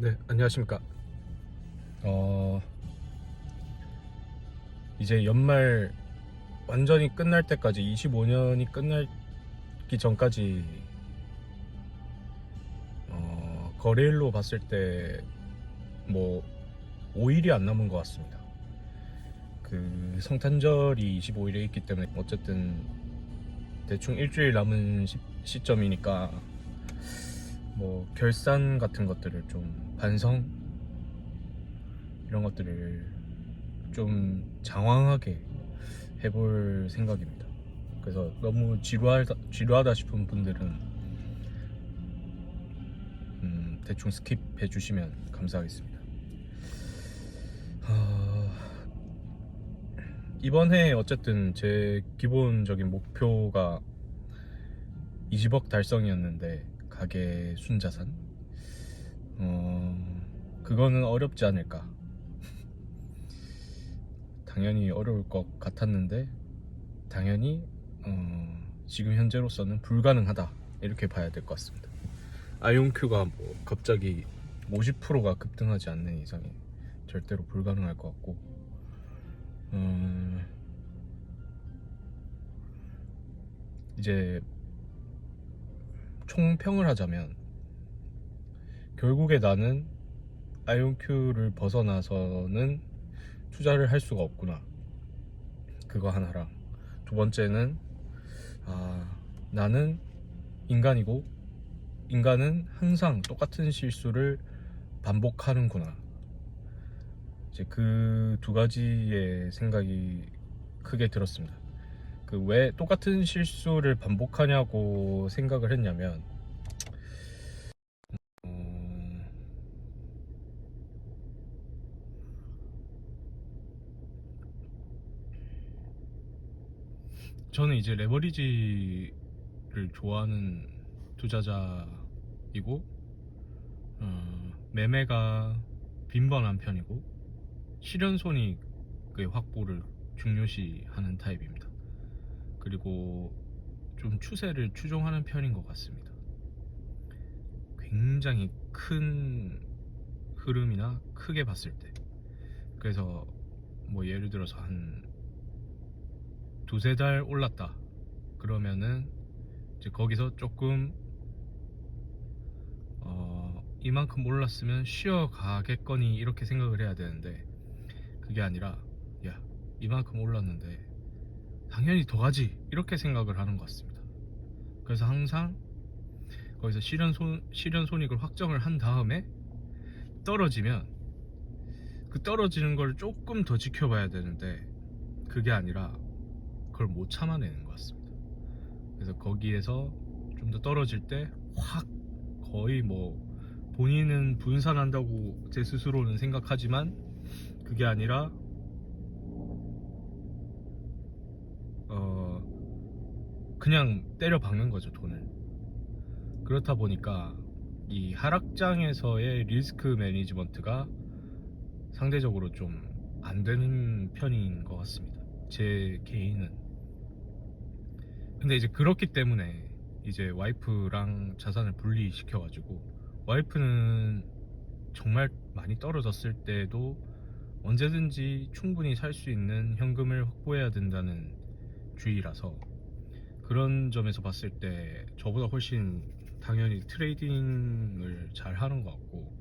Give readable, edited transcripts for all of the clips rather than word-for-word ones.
네, 안녕하십니까. 어, 이제 연말 완전히 끝날 때까지 25년이 끝나기 전까지 거래일로 봤을 때 뭐 5일이 안 남은 것 같습니다. 그 성탄절이 25일에 있기 때문에 어쨌든 대충 일주일 남은 시점이니까 뭐 결산 같은 것들을 좀 반성 이런 것들을 좀 장황하게 해볼 생각입니다. 그래서 너무 지루하다 싶은 분들은 대충 스킵해 주시면 감사하겠습니다. 어, 이번 해에 어쨌든 제 기본적인 목표가 20억 달성이었는데, 가계 순자산 그거는 어렵지 않을까. 당연히 어려울 것 같았는데 당연히 지금 현재로서는 불가능하다 이렇게 봐야 될 것 같습니다. 아이온큐가 뭐 갑자기 50%가 급등하지 않는 이상에 절대로 불가능할 것 같고, 이제 총평을 하자면 결국에 나는 아이온큐를 벗어나서는 투자를 할 수가 없구나, 그거 하나랑, 두 번째는 나는 인간이고 인간은 항상 똑같은 실수를 반복하는구나. 이제 그 두 가지의 생각이 크게 들었습니다. 그 왜 똑같은 실수를 반복하냐고 생각을 했냐면, 어, 저는 이제 레버리지를 좋아하는 투자자이고, 매매가 빈번한 편이고 실현손익의 확보를 중요시하는 타입입니다. 그리고 좀 추세를 추종하는 편인 것 같습니다. 굉장히 큰 흐름이나 크게 봤을 때, 그래서 뭐 예를 들어서 한 두세 달 올랐다 그러면은 이제 거기서 조금 이만큼 올랐으면 쉬어가겠거니 이렇게 생각을 해야 되는데, 그게 아니라 야, 이만큼 올랐는데 당연히 더 가지 이렇게 생각을 하는 것 같습니다. 그래서 항상 거기서 실현손익을 확정을 한 다음에 떨어지면 그 떨어지는 걸 조금 더 지켜봐야 되는데, 그게 아니라 그걸 못 참아내는 것 같습니다. 그래서 거기에서 좀 더 떨어질 때 확, 거의 뭐 본인은 분산한다고 제 스스로는 생각하지만 그게 아니라 그냥 때려 박는 거죠, 돈을. 그렇다 보니까 이 하락장에서의 리스크 매니지먼트가 상대적으로 좀 안 되는 편인 것 같습니다, 제 개인은. 근데 이제 그렇기 때문에 이제 와이프랑 자산을 분리시켜 가지고, 와이프는 정말 많이 떨어졌을 때도 언제든지 충분히 살 수 있는 현금을 확보해야 된다는 주의라서, 그런 점에서 봤을 때 저보다 훨씬 당연히 트레이딩을 잘 하는 것 같고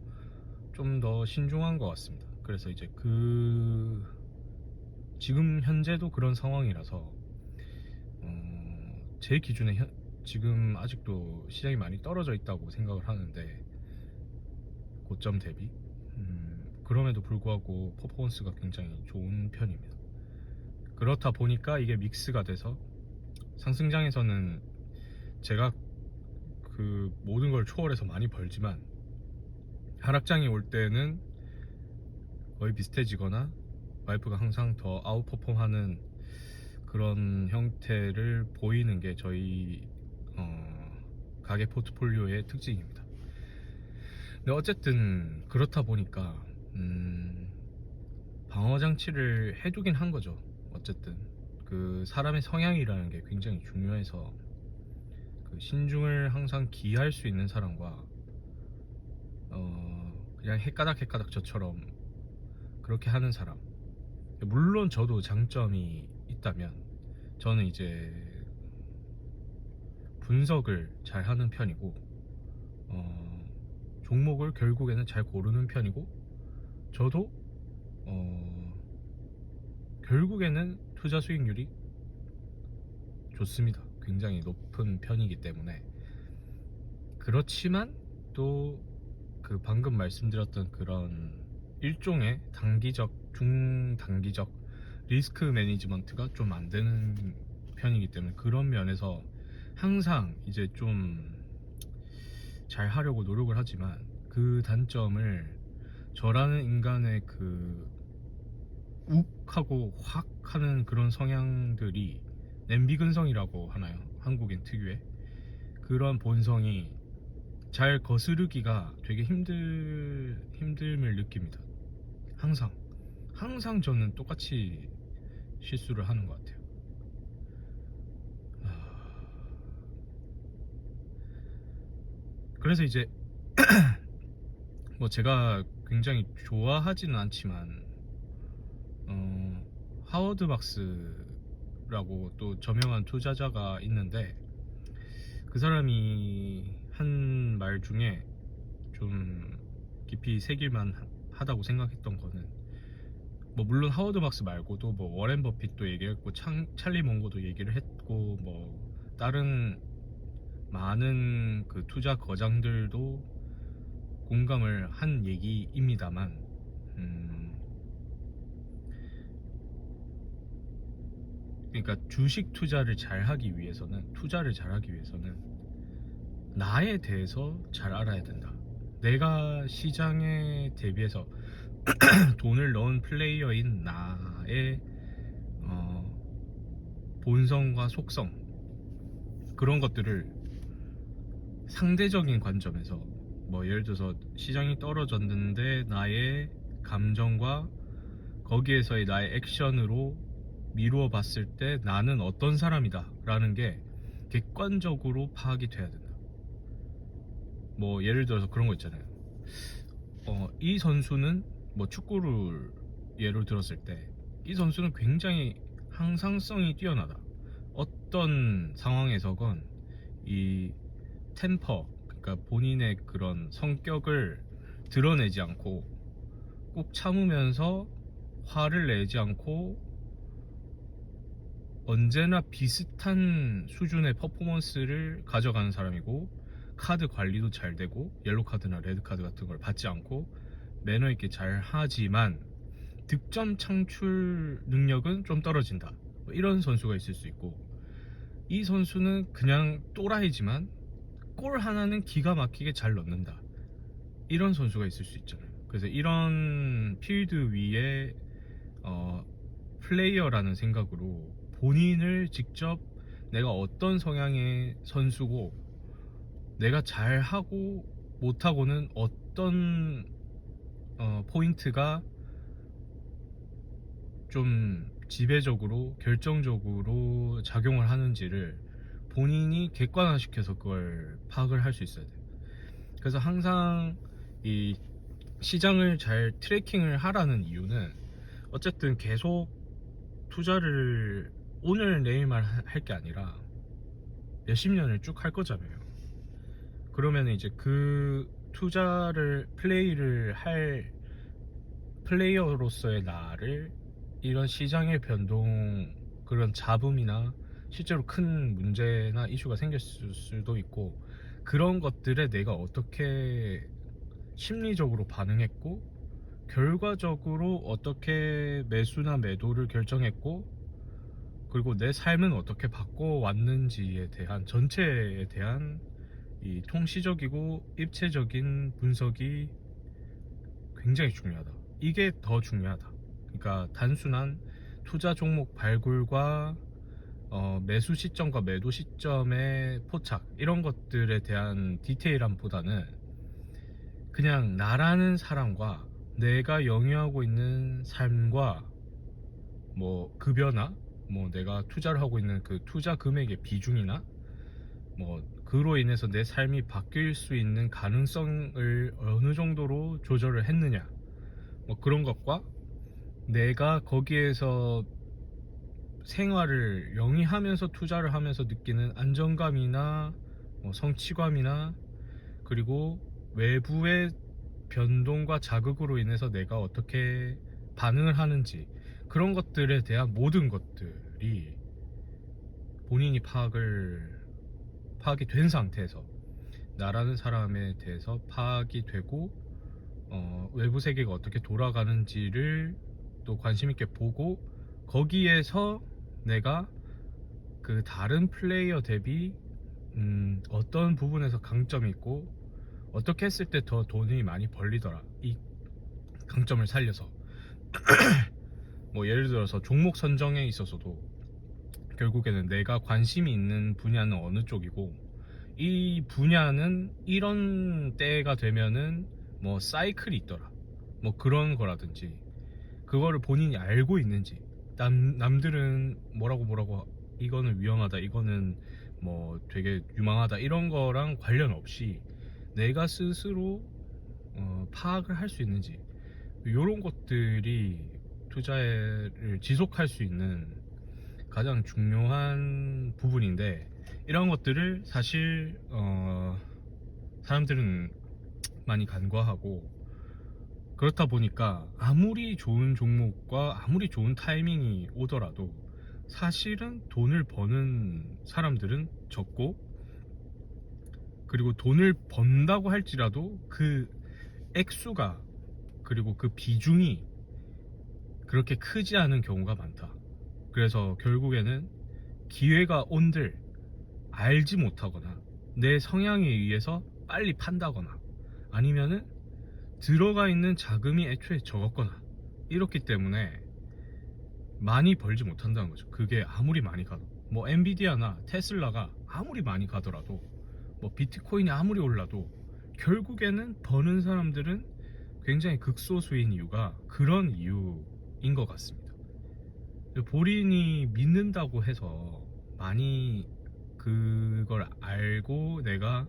좀 더 신중한 것 같습니다. 그래서 이제 지금 현재도 그런 상황이라서 제 기준에 지금 아직도 시장이 많이 떨어져 있다고 생각을 하는데, 고점 대비 그럼에도 불구하고 퍼포먼스가 굉장히 좋은 편입니다. 그렇다 보니까 이게 믹스가 돼서 상승장에서는 제가 그 모든 걸 초월해서 많이 벌지만, 하락장이 올 때는 거의 비슷해지거나 와이프가 항상 더 아웃퍼폼하는 그런 형태를 보이는 게 저희 가계 포트폴리오의 특징입니다. 근데 어쨌든 그렇다 보니까 방어 장치를 해두긴 한 거죠. 어쨌든 그 사람의 성향이라는 게 굉장히 중요해서, 그 신중을 항상 기할 수 있는 사람과 그냥 그냥 헷가닥 저처럼 그렇게 하는 사람. 물론 저도 장점이 있다면 저는 이제 분석을 잘 하는 편이고 종목을 결국에는 잘 고르는 편이고 저도 결국에는 투자 수익률이 좋습니다. 굉장히 높은 편이기 때문에. 그렇지만 또 그 방금 말씀드렸던 그런 일종의 단기적, 중단기적 리스크 매니지먼트가 좀 안 되는 편이기 때문에 그런 면에서 항상 이제 좀 잘 하려고 노력을 하지만 그 단점을 저라는 인간의 그 욱하고 확 하는 그런 성향들이 냄비근성이라고 하나요? 한국인 특유의 그런 본성이 잘 거스르기가 되게 힘듦을 느낍니다. 항상 저는 똑같이 실수를 하는 것 같아요. 그래서 이제 뭐 제가 굉장히 좋아하지는 않지만 하워드 막스라고 또 저명한 투자자가 있는데 그 사람이 한 말 중에 좀 깊이 새길만 하다고 생각했던 거는 뭐 물론 하워드 막스 말고도 뭐 워렌 버핏도 얘기했고 찰리 몽고도 얘기를 했고 뭐 다른 많은 그 투자 거장들도 공감을 한 얘기입니다만 그러니까 주식 투자를 잘 하기 위해서는 나에 대해서 잘 알아야 된다. 내가 시장에 대비해서 돈을 넣은 플레이어인 나의 본성과 속성 그런 것들을 상대적인 관점에서 뭐 예를 들어서 시장이 떨어졌는데 나의 감정과 거기에서의 나의 액션으로 미루어 봤을 때 나는 어떤 사람이다 라는 게 객관적으로 파악이 돼야 된다. 뭐 예를 들어서 그런 거 있잖아요. 이 선수는 뭐 축구를 예를 들었을 때 이 선수는 굉장히 항상성이 뛰어나다. 어떤 상황에서건 이 템퍼, 그러니까 본인의 그런 성격을 드러내지 않고 꼭 참으면서 화를 내지 않고 언제나 비슷한 수준의 퍼포먼스를 가져가는 사람이고 카드 관리도 잘 되고 옐로 카드나 레드 카드 같은 걸 받지 않고 매너 있게 잘 하지만 득점 창출 능력은 좀 떨어진다. 뭐 이런 선수가 있을 수 있고 이 선수는 그냥 또라이지만 골 하나는 기가 막히게 잘 넣는다. 이런 선수가 있을 수 있잖아요. 그래서 이런 필드 위에 플레이어라는 생각으로 본인을 직접 내가 어떤 성향의 선수고 내가 잘하고 못하고는 어떤 포인트가 좀 지배적으로 결정적으로 작용을 하는지를 본인이 객관화시켜서 그걸 파악을 할 수 있어야 돼요. 그래서 항상 이 시장을 잘 트래킹을 하라는 이유는 어쨌든 계속 투자를 오늘 내일만 할 게 아니라 몇십 년을 쭉 할 거잖아요. 그러면 이제 그 투자를 플레이를 할 플레이어로서의 나를 이런 시장의 변동 그런 잡음이나 실제로 큰 문제나 이슈가 생겼을 수도 있고 그런 것들에 내가 어떻게 심리적으로 반응했고 결과적으로 어떻게 매수나 매도를 결정했고 그리고 내 삶은 어떻게 바꿔왔는지에 대한 전체에 대한 이 통시적이고 입체적인 분석이 굉장히 중요하다. 이게 더 중요하다. 그러니까 단순한 투자 종목 발굴과 매수 시점과 매도 시점의 포착 이런 것들에 대한 디테일함보다는 그냥 나라는 사람과 내가 영위하고 있는 삶과 뭐 급여나 뭐 내가 투자를 하고 있는 그 투자 금액의 비중이나 뭐 그로 인해서 내 삶이 바뀔 수 있는 가능성을 어느 정도로 조절을 했느냐, 뭐 그런 것과 내가 거기에서 생활을 영위하면서 투자를 하면서 느끼는 안정감이나 뭐 성취감이나, 그리고 외부의 변동과 자극으로 인해서 내가 어떻게 반응을 하는지, 그런 것들에 대한 모든 것들이 본인이 파악이 된 상태에서, 나라는 사람에 대해서 파악이 되고, 외부 세계가 어떻게 돌아가는지를 또 관심 있게 보고, 거기에서 내가 그 다른 플레이어 대비 어떤 부분에서 강점이 있고 어떻게 했을 때 더 돈이 많이 벌리더라, 이 강점을 살려서 뭐 예를 들어서 종목 선정에 있어서도 결국에는 내가 관심이 있는 분야는 어느 쪽이고, 이 분야는 이런 때가 되면은 뭐 사이클이 있더라, 뭐 그런 거라든지, 그거를 본인이 알고 있는지, 남들은 뭐라고 이거는 위험하다, 이거는 뭐 되게 유망하다, 이런 거랑 관련 없이 내가 스스로 파악을 할 수 있는지, 이런 것들이 투자를 지속할 수 있는 가장 중요한 부분인데, 이런 것들을 사실 사람들은 많이 간과하고, 그렇다 보니까 아무리 좋은 종목과 아무리 좋은 타이밍이 오더라도 사실은 돈을 버는 사람들은 적고, 그리고 돈을 번다고 할지라도 그 액수가, 그리고 그 비중이 그렇게 크지 않은 경우가 많다. 그래서 결국에는 기회가 온들 알지 못하거나 내 성향에 의해서 빨리 판다거나, 아니면은 들어가 있는 자금이 애초에 적었거나, 이렇기 때문에 많이 벌지 못한다는 거죠. 그게 아무리 많이 가도, 뭐 엔비디아나 테슬라가 아무리 많이 가더라도, 뭐 비트코인이 아무리 올라도 결국에는 버는 사람들은 굉장히 극소수인 이유가 그런 이유인 것 같습니다. 본인이 믿는다고 해서 많이 그걸 알고 내가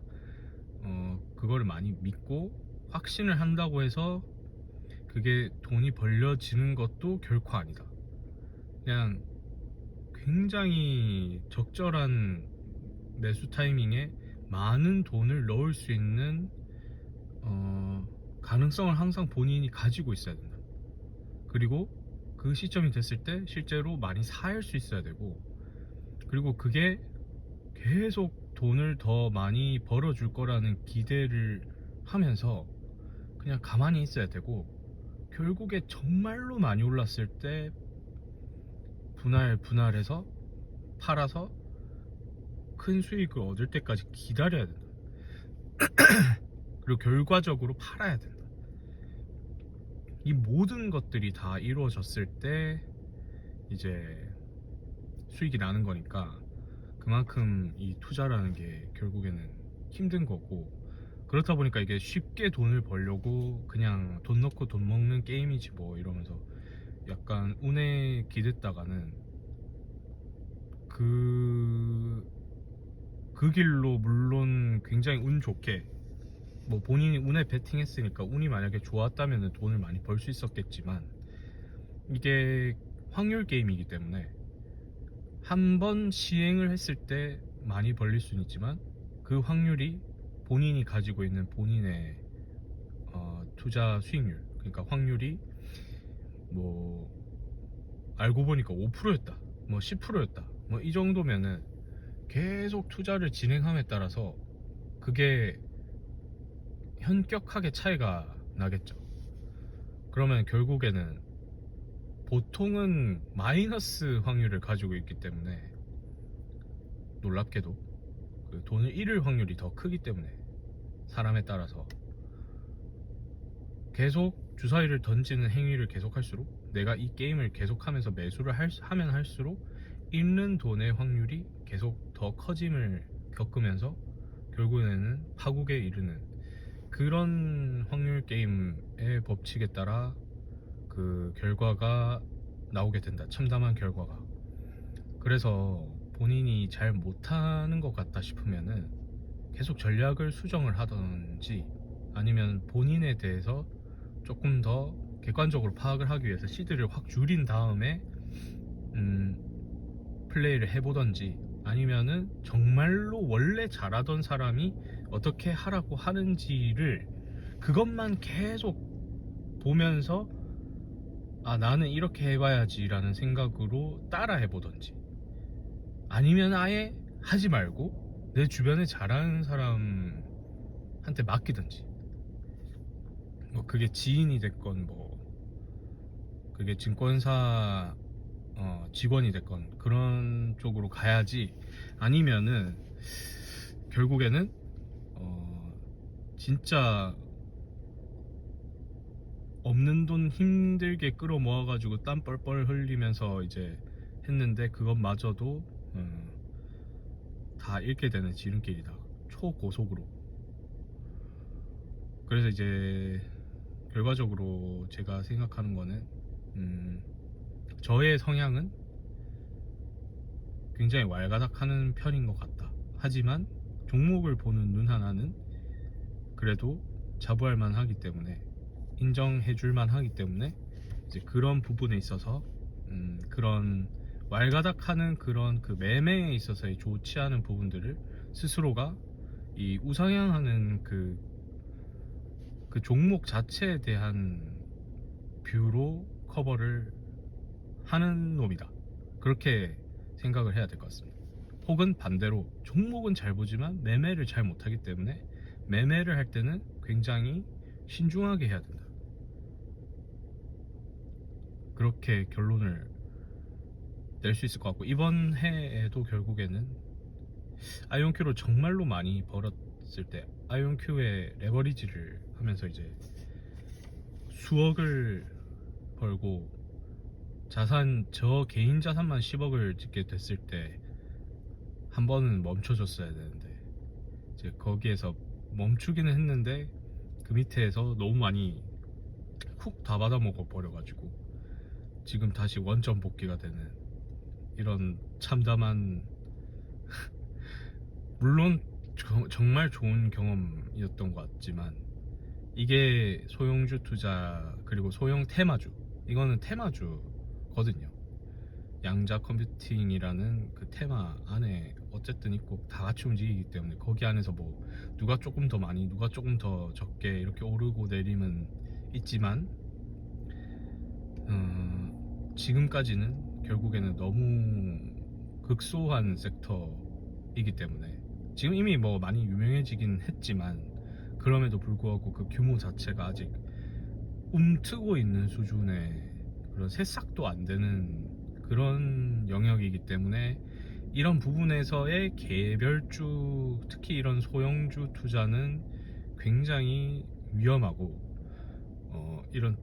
그거를 많이 믿고 확신을 한다고 해서 그게 돈이 벌려지는 것도 결코 아니다. 그냥 굉장히 적절한 매수 타이밍에 많은 돈을 넣을 수 있는 가능성을 항상 본인이 가지고 있어야 된다. 그리고 그 시점이 됐을 때 실제로 많이 살 수 있어야 되고, 그리고 그게 계속 돈을 더 많이 벌어줄 거라는 기대를 하면서 그냥 가만히 있어야 되고, 결국에 정말로 많이 올랐을 때 분할해서 팔아서 큰 수익을 얻을 때까지 기다려야 된다. 그리고 결과적으로 팔아야 된다. 이 모든 것들이 다 이루어졌을 때 이제 수익이 나는 거니까, 그만큼 이 투자라는 게 결국에는 힘든 거고, 그렇다 보니까 이게 쉽게 돈을 벌려고 그냥 돈 넣고 돈 먹는 게임이지 뭐 이러면서 약간 운에 기댔다가는 그 길로, 물론 굉장히 운 좋게 뭐 본인이 운에 베팅했으니까 운이 만약에 좋았다면 돈을 많이 벌 수 있었겠지만, 이게 확률 게임이기 때문에 한 번 시행을 했을 때 많이 벌릴 수는 있지만, 그 확률이 본인이 가지고 있는 본인의 투자 수익률, 그러니까 확률이 뭐 알고 보니까 5%였다, 뭐 10%였다, 뭐 이 정도면은 계속 투자를 진행함에 따라서 그게 현격하게 차이가 나겠죠. 그러면 결국에는 보통은 마이너스 확률을 가지고 있기 때문에, 놀랍게도 그 돈을 잃을 확률이 더 크기 때문에, 사람에 따라서 계속 주사위를 던지는 행위를 계속할수록, 내가 이 게임을 계속하면서 매수를 하면 할수록 잃는 돈의 확률이 계속 더 커짐을 겪으면서 결국에는 파국에 이르는 그런 확률 게임의 법칙에 따라 그 결과가 나오게 된다. 참담한 결과가. 그래서 본인이 잘 못하는 것 같다 싶으면은 계속 전략을 수정을 하던지 아니면 본인에 대해서 조금 더 객관적으로 파악을 하기 위해서 시드를 확 줄인 다음에 플레이를 해보던지 아니면은 정말로 원래 잘하던 사람이 어떻게 하라고 하는지를 그것만 계속 보면서 아 나는 이렇게 해봐야지 라는 생각으로 따라 해보던지 아니면 아예 하지 말고 내 주변에 잘하는 사람한테 맡기든지 뭐 그게 지인이 됐건 뭐 그게 증권사 직원이 됐건 그런 쪽으로 가야지 아니면은 결국에는 진짜 없는 돈 힘들게 끌어모아가지고 땀 뻘뻘 흘리면서 이제 했는데 그것마저도 다 잃게 되는 지름길이다. 초고속으로. 그래서 이제 결과적으로 제가 생각하는 거는 저의 성향은 굉장히 왈가닥하는 편인 것 같다. 하지만 종목을 보는 눈 하나는 그래도 자부할 만하기 때문에 인정해 줄 만하기 때문에 이제 그런 부분에 있어서 그런 왈가닥하는 그런 그 매매에 있어서의 좋지 않은 부분들을 스스로가 이 우상향하는 그 종목 자체에 대한 뷰로 커버를 하는 놈이다. 그렇게 생각을 해야 될 것 같습니다. 혹은 반대로 종목은 잘 보지만 매매를 잘 못하기 때문에 매매를 할 때는 굉장히 신중하게 해야 된다. 그렇게 결론을 낼 수 있을 것 같고 이번 해에도 결국에는 아이온큐로 정말로 많이 벌었을 때 아이온큐의 레버리지를 하면서 이제 수억을 벌고 저 개인 자산만 10억을 찍게 됐을 때 한 번은 멈춰줬어야 되는데 이제 거기에서 멈추기는 했는데 그 밑에서 너무 많이 쿡 다 받아먹어 버려가지고 지금 다시 원점 복귀가 되는 이런 참담한 물론 정말 좋은 경험이었던 것 같지만 이게 소형주 투자 그리고 소형 테마주 이거는 테마주거든요. 양자 컴퓨팅이라는 그 테마 안에 어쨌든 있고 다 같이 움직이기 때문에 거기 안에서 뭐 누가 조금 더 많이 누가 조금 더 적게 이렇게 오르고 내림은 있지만 지금까지는 결국에는 너무 극소한 섹터이기 때문에 지금 이미 뭐 많이 유명해지긴 했지만 그럼에도 불구하고 그 규모 자체가 아직 움트고 있는 수준의 그런 새싹도 안 되는 그런 영역이기 때문에 이런 부분에서의 개별주 특히 이런 소형주 투자는 굉장히 위험하고 이런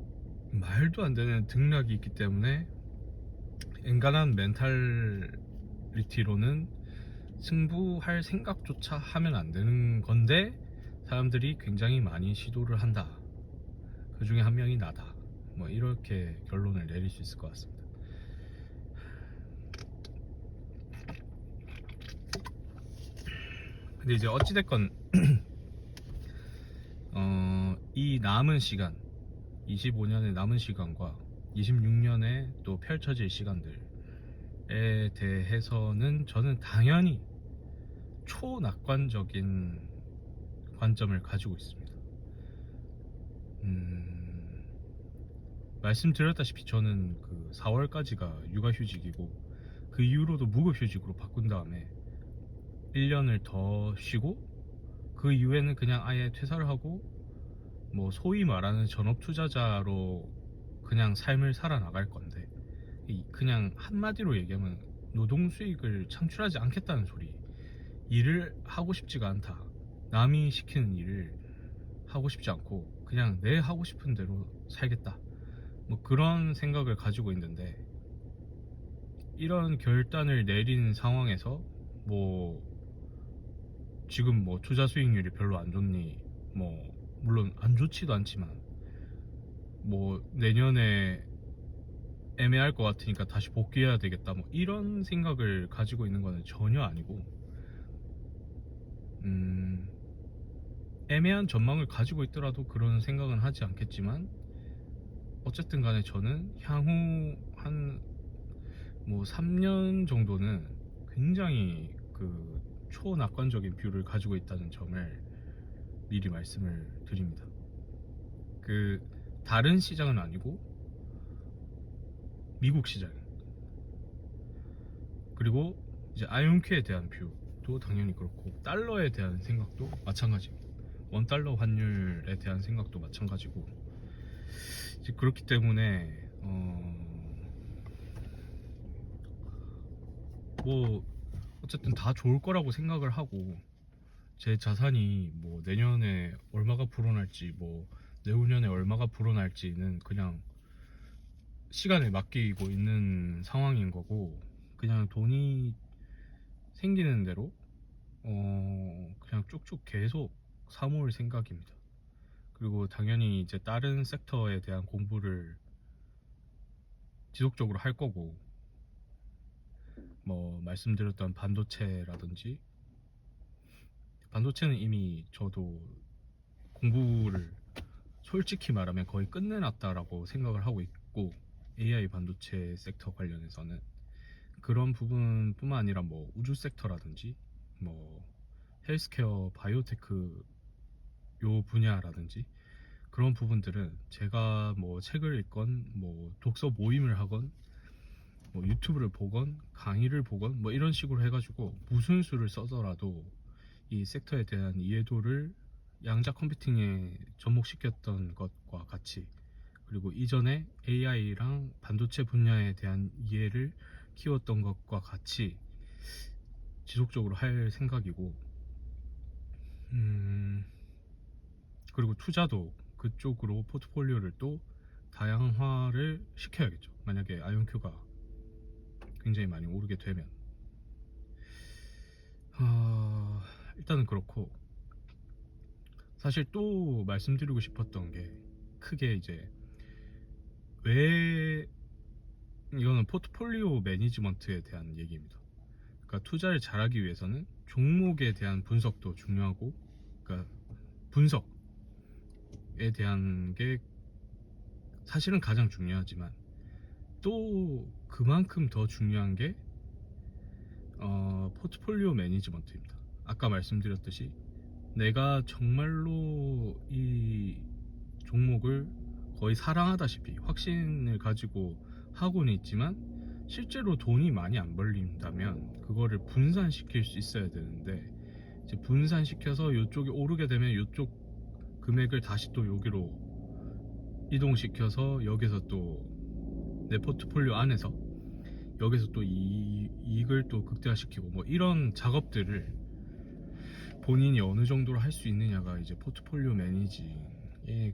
말도 안 되는 등락이 있기 때문에 엔간한 멘탈리티로는 승부할 생각조차 하면 안 되는 건데 사람들이 굉장히 많이 시도를 한다. 그 중에 한 명이 나다. 뭐 이렇게 결론을 내릴 수 있을 것 같습니다. 근데 이제 어찌됐건 이 남은 시간 25년의 남은 시간과 26년에 또 펼쳐질 시간들에 대해서는 저는 당연히 초낙관적인 관점을 가지고 있습니다. 말씀드렸다시피 저는 그 4월까지가 육아휴직이고 그 이후로도 무급휴직으로 바꾼 다음에 1년을 더 쉬고 그 이후에는 그냥 아예 퇴사를 하고 뭐 소위 말하는 전업투자자로 그냥 삶을 살아나갈 건데 그냥 한마디로 얘기하면 노동수익을 창출하지 않겠다는 소리. 일을 하고 싶지가 않다. 남이 시키는 일을 하고 싶지 않고 그냥 내 하고 싶은 대로 살겠다. 뭐 그런 생각을 가지고 있는데 이런 결단을 내린 상황에서 뭐 지금 뭐 투자 수익률이 별로 안 좋니 뭐 물론 안 좋지도 않지만 뭐 내년에 애매할 것 같으니까 다시 복귀해야 되겠다 뭐 이런 생각을 가지고 있는 거는 전혀 아니고 음, 애매한 전망을 가지고 있더라도 그런 생각은 하지 않겠지만, 어쨌든 간에 저는 향후 한 뭐 3년 정도는 굉장히 그 초낙관적인 뷰를 가지고 있다는 점을 미리 말씀을 드립니다. 그 다른 시장은 아니고 미국 시장, 그리고 이제 아이온큐에 대한 뷰도 당연히 그렇고, 달러에 대한 생각도 마찬가지입니다. 원 달러 환율에 대한 생각도 마찬가지고, 이제 그렇기 때문에 뭐 어쨌든 다 좋을 거라고 생각을 하고, 제 자산이 뭐 내년에 얼마가 불어날지, 뭐 내후년에 얼마가 불어날지는 그냥 시간에 맡기고 있는 상황인 거고, 그냥 돈이 생기는 대로 그냥 쭉쭉 계속 사모을 생각입니다. 그리고 당연히 이제 다른 섹터에 대한 공부를 지속적으로 할 거고, 뭐 말씀드렸던 반도체라든지, 반도체는 이미 저도 공부를 솔직히 말하면 거의 끝내놨다라고 생각을 하고 있고, AI 반도체 섹터 관련해서는 그런 부분뿐만 아니라 뭐 우주 섹터라든지, 뭐 헬스케어 바이오테크 요 분야라든지, 그런 부분들은 제가 뭐 책을 읽건 뭐 독서 모임을 하건 뭐 유튜브를 보건 강의를 보건 뭐 이런 식으로 해가지고 무슨 수를 써더라도 이 섹터에 대한 이해도를 양자 컴퓨팅에 접목시켰던 것과 같이, 그리고 이전에 AI랑 반도체 분야에 대한 이해를 키웠던 것과 같이 지속적으로 할 생각이고, 그리고 투자도 그쪽으로 포트폴리오를 또 다양화를 시켜야겠죠. 만약에 아이온큐가 굉장히 많이 오르게 되면. 일단은 그렇고, 사실 또 말씀드리고 싶었던 게, 크게 이제 왜, 이거는 포트폴리오 매니지먼트에 대한 얘기입니다. 그러니까 투자를 잘하기 위해서는 종목에 대한 분석도 중요하고, 그러니까 분석에 대한 게 사실은 가장 중요하지만, 또 그만큼 더 중요한 게 포트폴리오 매니지먼트입니다. 아까 말씀드렸듯이 내가 정말로 이 종목을 거의 사랑하다시피 확신을 가지고 하고는 있지만, 실제로 돈이 많이 안 벌린다면 그거를 분산시킬 수 있어야 되는데, 이제 분산시켜서 이쪽이 오르게 되면 이쪽 금액을 다시 또 여기로 이동시켜서 여기서 또 내 포트폴리오 안에서 여기서 또 이익을 또 극대화시키고, 뭐 이런 작업들을 본인이 어느 정도로 할 수 있느냐가 이제 포트폴리오 매니징의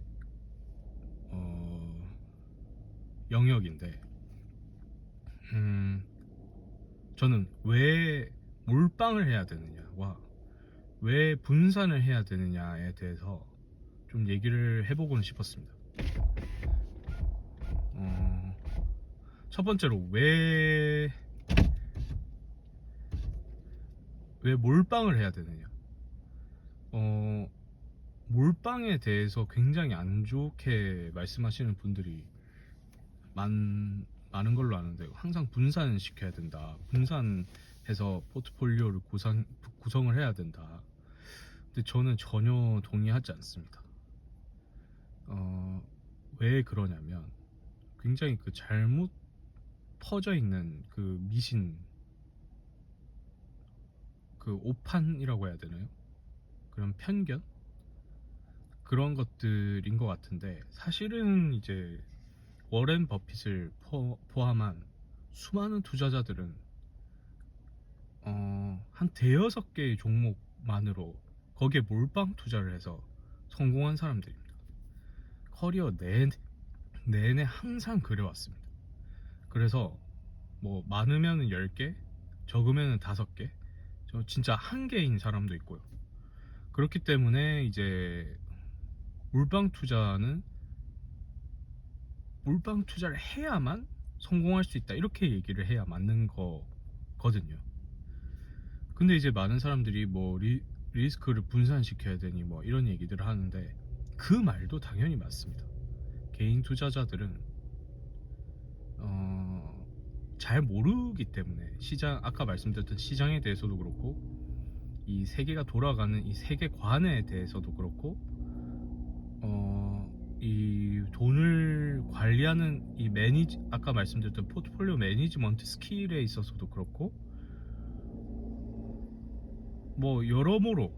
영역인데, 저는 왜 몰빵을 해야 되느냐와 왜 분산을 해야 되느냐에 대해서 좀 얘기를 해보고는 싶었습니다. 첫 번째로 왜 몰빵을 해야 되느냐. 몰빵에 대해서 굉장히 안 좋게 말씀하시는 분들이 많은 걸로 아는데, 항상 분산을 시켜야 된다, 분산해서 포트폴리오를 구성을 해야 된다. 근데 저는 전혀 동의하지 않습니다. 왜 그러냐면, 굉장히 그 잘못 퍼져 있는 그 미신, 그 오판이라고 해야 되나요? 그런 편견? 그런 것들인 것 같은데, 사실은 이제 워렌 버핏을 포함한 수많은 투자자들은 한 대여섯 개의 종목만으로 거기에 몰빵 투자를 해서 성공한 사람들입니다. 커리어 내내 항상 그래왔습니다. 그래서 뭐 많으면 10개, 적으면 5개, 저 진짜 한 개인 사람도 있고요. 그렇기 때문에 이제 몰빵 투자를 해야만 성공할 수 있다, 이렇게 얘기를 해야 맞는 거거든요. 근데 이제 많은 사람들이 뭐 리스크를 분산시켜야 되니 뭐 이런 얘기들을 하는데 그 말도 당연히 맞습니다. 개인 투자자들은 잘 모르기 때문에 시장, 아까 말씀드렸던 시장에 대해서도 그렇고 이 세계가 돌아가는 이 세계관에 대해서도 그렇고 이 돈을 관리하는 이 아까 말씀드렸던 포트폴리오 매니지먼트 스킬에 있어서도 그렇고 뭐 여러모로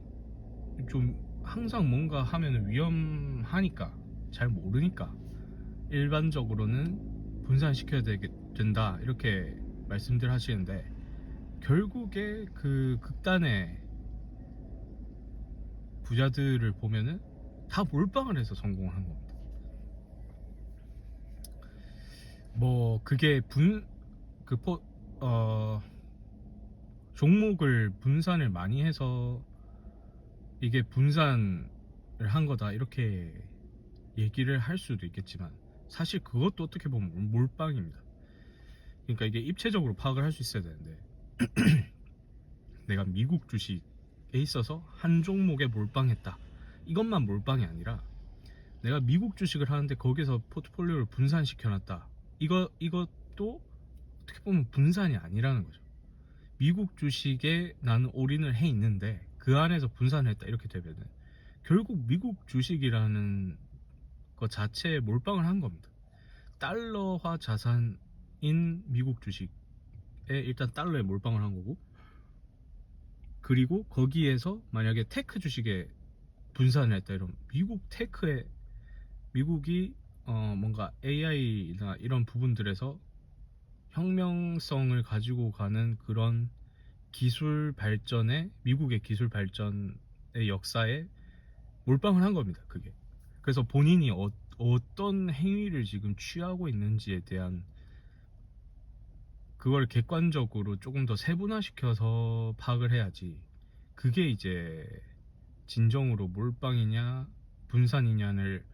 좀 항상 뭔가 하면 위험하니까 잘 모르니까 일반적으로는 분산시켜야 된다 이렇게 말씀들 하시는데 결국에 그 극단의 부자들을 보면은 다 몰빵을 해서 성공을 한 겁니다. 뭐 그게 종목을 분산을 많이 해서 이게 분산을 한 거다 이렇게 얘기를 할 수도 있겠지만 사실 그것도 어떻게 보면 몰빵입니다. 그러니까 이게 입체적으로 파악을 할 수 있어야 되는데 내가 미국 주식에 있어서 한 종목에 몰빵했다 이것만 몰빵이 아니라 내가 미국 주식을 하는데 거기서 포트폴리오를 분산시켜놨다 이것도 어떻게 보면 분산이 아니라는 거죠. 미국 주식에 나는 올인을 해 있는데 그 안에서 분산을 했다 이렇게 되면은 결국 미국 주식이라는 것 자체에 몰빵을 한 겁니다. 달러화 자산인 미국 주식에 일단 달러에 몰빵을 한 거고 그리고 거기에서 만약에 테크 주식에 분산을 했다 이러면 미국이 뭔가 AI나 이런 부분들에서 혁명성을 가지고 가는 그런 기술 발전에 미국의 기술 발전의 역사에 몰빵을 한 겁니다. 그게 그래서 본인이 어떤 행위를 지금 취하고 있는지에 대한 그걸 객관적으로 조금 더 세분화시켜서 파악을 해야지 그게 이제 진정으로 몰빵이냐 분산이냐를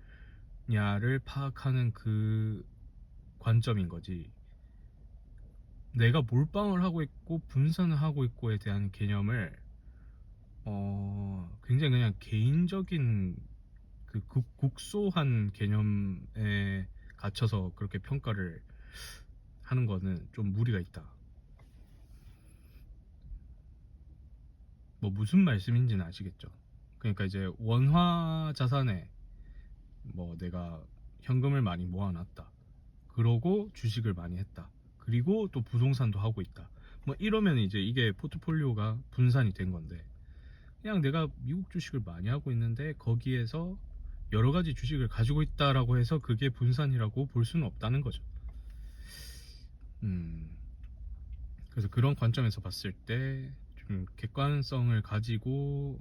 파악하는 그 관점인 거지. 내가 몰빵을 하고 있고 분산을 하고 있고에 대한 개념을 굉장히 그냥 개인적인 그 국소한 개념에 갇혀서 그렇게 평가를 하는 거는 좀 무리가 있다. 뭐 무슨 말씀인지는 아시겠죠? 그러니까 이제 원화 자산에 뭐 내가 현금을 많이 모아놨다. 그러고 주식을 많이 했다. 그리고 또 부동산도 하고 있다. 뭐 이러면 이제 이게 포트폴리오가 분산이 된 건데 그냥 내가 미국 주식을 많이 하고 있는데 거기에서 여러 가지 주식을 가지고 있다라고 해서 그게 분산이라고 볼 수는 없다는 거죠. 그래서 그런 관점에서 봤을 때 좀 객관성을 가지고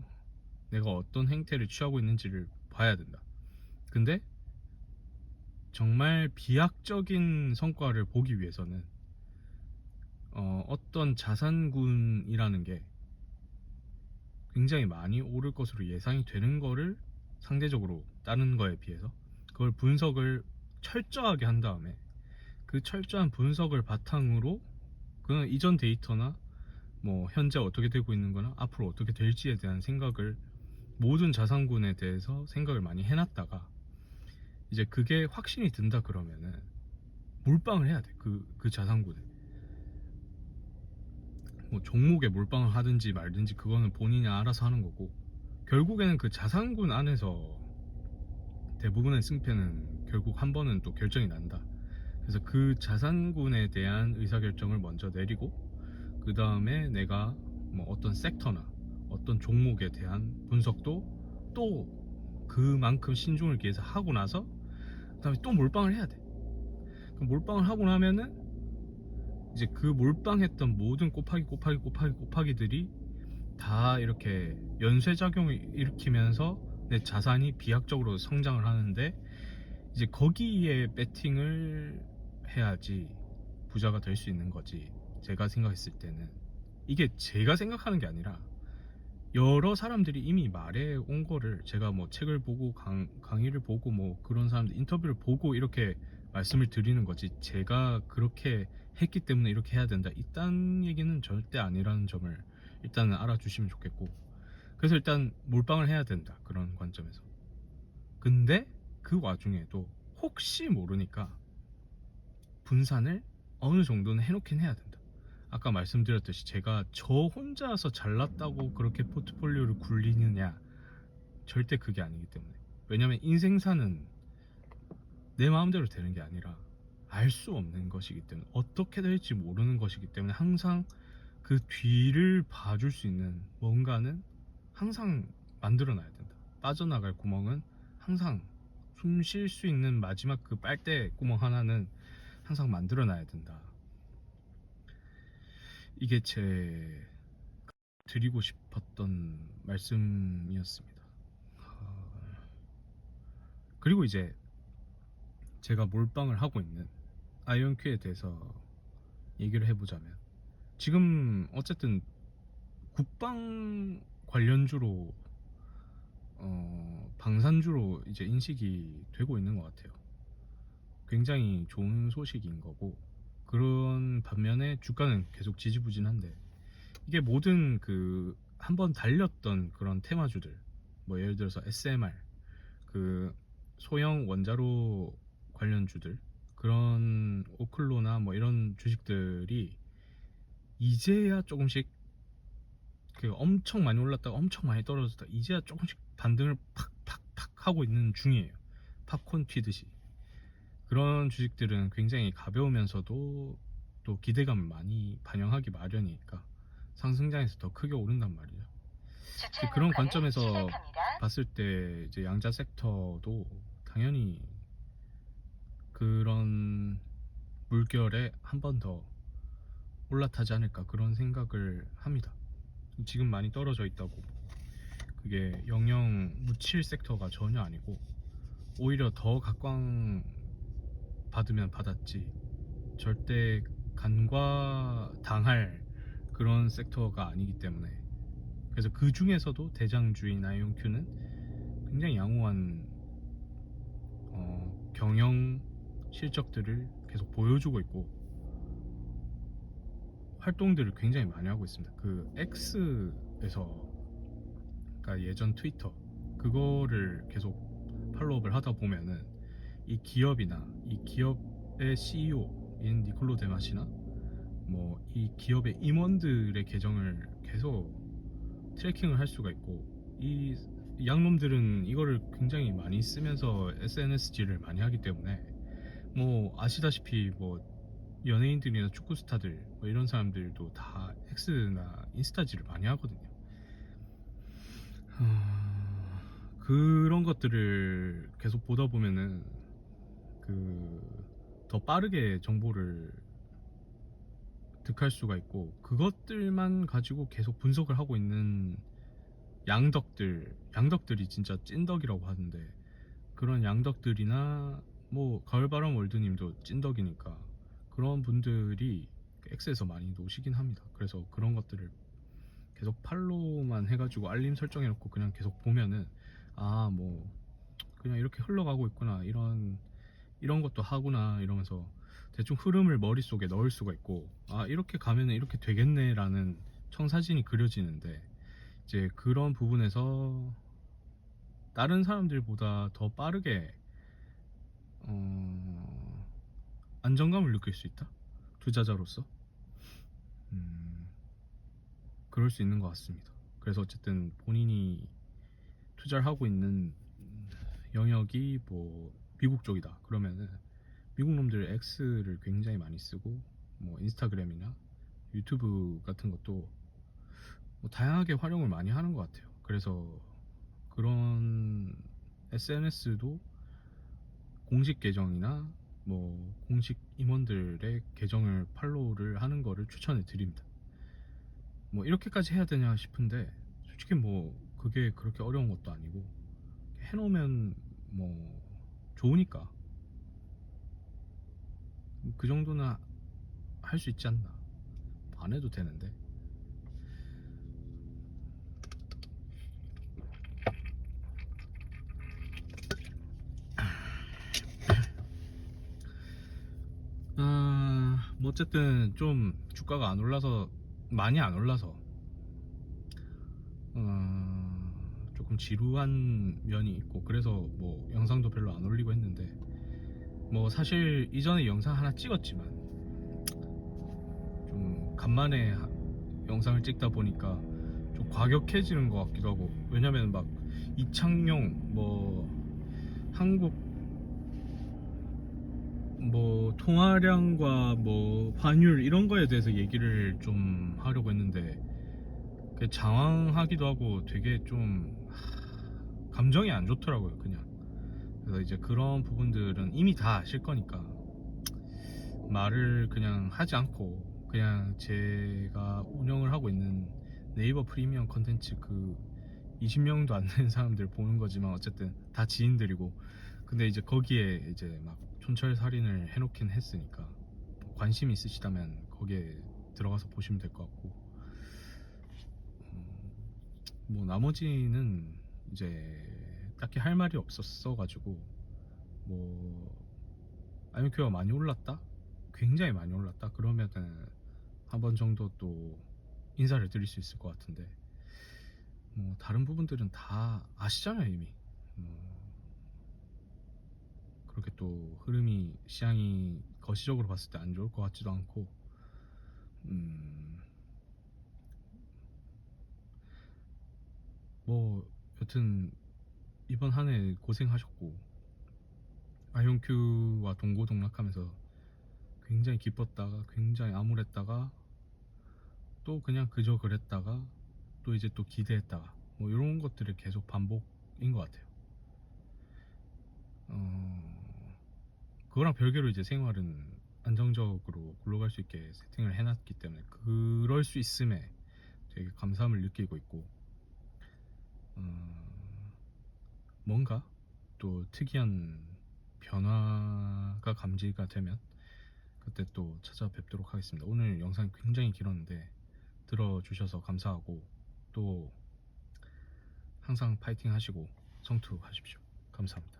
내가 어떤 행태를 취하고 있는지를 봐야 된다. 근데 정말 비약적인 성과를 보기 위해서는 어떤 자산군이라는 게 굉장히 많이 오를 것으로 예상이 되는 거를 상대적으로 다른 거에 비해서 그걸 분석을 철저하게 한 다음에 그 철저한 분석을 바탕으로 그 이전 데이터나 뭐 현재 어떻게 되고 있는 거나 앞으로 어떻게 될지에 대한 생각을 모든 자산군에 대해서 생각을 많이 해놨다가 이제 그게 확신이 든다 그러면은 몰빵을 해야 돼. 그 자산군에 뭐 종목에 몰빵을 하든지 말든지 그거는 본인이 알아서 하는 거고 결국에는 그 자산군 안에서 대부분의 승패는 결국 한 번은 또 결정이 난다. 그래서 그 자산군에 대한 의사결정을 먼저 내리고 그 다음에 내가 뭐 어떤 섹터나 어떤 종목에 대한 분석도 또 그만큼 신중을 기해서 하고 나서 그 다음에 또 몰빵을 해야 돼. 그럼 몰빵을 하고 나면은 이제 그 몰빵했던 모든 곱하기들이 다 이렇게 연쇄작용을 일으키면서 내 자산이 비약적으로 성장을 하는데 이제 거기에 배팅을 해야지 부자가 될 수 있는 거지. 제가 생각했을 때는 이게 제가 생각하는 게 아니라 여러 사람들이 이미 말해 온 거를 제가 뭐 책을 보고 강의를 보고 뭐 그런 사람들 인터뷰를 보고 이렇게 말씀을 드리는 거지 제가 그렇게 했기 때문에 이렇게 해야 된다 이딴 얘기는 절대 아니라는 점을 일단은 알아주시면 좋겠고 그래서 일단 몰빵을 해야 된다, 그런 관점에서. 근데 그 와중에도 혹시 모르니까 분산을 어느 정도는 해놓긴 해야 된다. 아까 말씀드렸듯이 제가 저 혼자서 잘났다고 그렇게 포트폴리오를 굴리느냐, 절대 그게 아니기 때문에. 왜냐면 인생사는 내 마음대로 되는 게 아니라 알 수 없는 것이기 때문에, 어떻게 될지 모르는 것이기 때문에 항상 그 뒤를 봐줄 수 있는 뭔가는 항상 만들어 놔야 된다. 빠져나갈 구멍은 항상, 숨 쉴 수 있는 마지막 그 빨대 구멍 하나는 항상 만들어 놔야 된다. 이게 제 드리고 싶었던 말씀이었습니다. 그리고 이제 제가 몰빵을 하고 있는 아이언큐에 대해서 얘기를 해보자면, 지금 어쨌든 국방 관련주로 방산주로 이제 인식이 되고 있는 것 같아요. 굉장히 좋은 소식인 거고, 그런 반면에 주가는 계속 지지부진한데, 이게 모든 그 한번 달렸던 그런 테마주들, 뭐 예를 들어서 SMR, 그 소형 원자로 관련주들, 그런 오클로나 뭐 이런 주식들이 이제야 조금씩, 그 엄청 많이 올랐다가 엄청 많이 떨어졌다 이제야 조금씩 반등을 팍팍팍 하고 있는 중이에요. 팝콘 튀듯이. 그런 주식들은 굉장히 가벼우면서도 또 기대감을 많이 반영하기 마련이니까 상승장에서 더 크게 오른단 말이죠. 그런 관점에서 봤을 때 이제 양자 섹터도 당연히 그런 물결에 한 번 더 올라타지 않을까, 그런 생각을 합니다. 지금 많이 떨어져 있다고 그게 영영 묻힐 섹터가 전혀 아니고, 오히려 더 각광 받으면 받았지 절대 간과당할 그런 섹터가 아니기 때문에. 그래서 그 중에서도 대장주인 아이온큐는 굉장히 양호한 경영 실적들을 계속 보여주고 있고, 활동들을 굉장히 많이 하고 있습니다. 그 X에서, 그러니까 예전 트위터, 그거를 계속 팔로우업을 하다 보면은 이 기업이나 이 기업의 CEO인 니콜로 데마시나 뭐 이 기업의 임원들의 계정을 계속 트래킹을 할 수가 있고, 이 양놈들은 이거를 굉장히 많이 쓰면서 SNS질을 많이 하기 때문에, 뭐 아시다시피 뭐 연예인들이나 축구 스타들 뭐 이런 사람들도 다 X나 인스타질을 많이 하거든요. 그런 것들을 계속 보다 보면은 그 더 빠르게 정보를 득할 수가 있고, 그것들만 가지고 계속 분석을 하고 있는 양덕들이 진짜 찐덕이라고 하는데, 그런 양덕들이나 뭐 가을바람 월드님도 찐덕이니까 그런 분들이 X에서 많이 노시긴 합니다. 그래서 그런 것들을 계속 팔로우만 해가지고 알림 설정해놓고 그냥 계속 보면은, 아 뭐 그냥 이렇게 흘러가고 있구나, 이런 것도 하구나 이러면서 대충 흐름을 머릿속에 넣을 수가 있고, 아 이렇게 가면은 이렇게 되겠네 라는 청사진이 그려지는데, 이제 그런 부분에서 다른 사람들보다 더 빠르게 안정감을 느낄 수 있다, 투자자로서. 그럴 수 있는 것 같습니다. 그래서 어쨌든 본인이 투자를 하고 있는 영역이 뭐 미국 쪽이다 그러면은 미국 놈들 X를 굉장히 많이 쓰고, 뭐 인스타그램이나 유튜브 같은 것도 뭐 다양하게 활용을 많이 하는 것 같아요. 그래서 그런 SNS도 공식 계정이나 뭐 공식 임원들의 계정을 팔로우를 하는 거를 추천해 드립니다. 뭐 이렇게까지 해야 되냐 싶은데, 솔직히 뭐 그게 그렇게 어려운 것도 아니고, 해놓으면 뭐 좋으니까 그 정도는 할 수 있지 않나. 안 해도 되는데. 뭐 어쨌든 좀 주가가 안 올라서, 많이 안 올라서 조금 지루한 면이 있고, 그래서 뭐 영상도 별로 안 올리고 했는데, 뭐 사실 이전에 영상 하나 찍었지만 좀 간만에 영상을 찍다 보니까 좀 과격해지는 것 같기도 하고, 왜냐면 막 이창용 뭐 한국 뭐 통화량과 뭐 환율 이런 거에 대해서 얘기를 좀 하려고 했는데, 장황하기도 하고 되게 좀 감정이 안 좋더라고요, 그냥. 그래서 이제 그런 부분들은 이미 다 아실 거니까 말을 그냥 하지 않고, 그냥 제가 운영을 하고 있는 네이버 프리미엄 컨텐츠 그 20명도 안 되는 사람들 보는 거지만 어쨌든 다 지인들이고, 근데 이제 거기에 이제 막 촌철살인을 해놓긴 했으니까 관심 있으시다면 거기에 들어가서 보시면 될 것 같고, 뭐 나머지는 이제 딱히 할 말이 없었어 가지고, 뭐 IMQ가 많이 올랐다? 굉장히 많이 올랐다? 그러면은 한 번 정도 또 인사를 드릴 수 있을 것 같은데, 뭐 다른 부분들은 다 아시잖아요 이미. 그렇게 또 흐름이 시장이 거시적으로 봤을 때 안 좋을 것 같지도 않고, 음, 뭐 여튼 이번 한 해 고생하셨고, 아이온큐와 동고동락하면서 굉장히 기뻤다가 굉장히 암울했다가 또 그냥 그저 그랬다가 또 이제 또 기대했다가 뭐 이런 것들이 계속 반복인 것 같아요. 그거랑 별개로 이제 생활은 안정적으로 굴러갈 수 있게 세팅을 해놨기 때문에 그럴 수 있음에 되게 감사함을 느끼고 있고, 뭔가 또 특이한 변화가 감지가 되면 그때 또 찾아뵙도록 하겠습니다. 오늘 영상이 굉장히 길었는데 들어주셔서 감사하고, 또 항상 파이팅 하시고 성투하십시오. 감사합니다.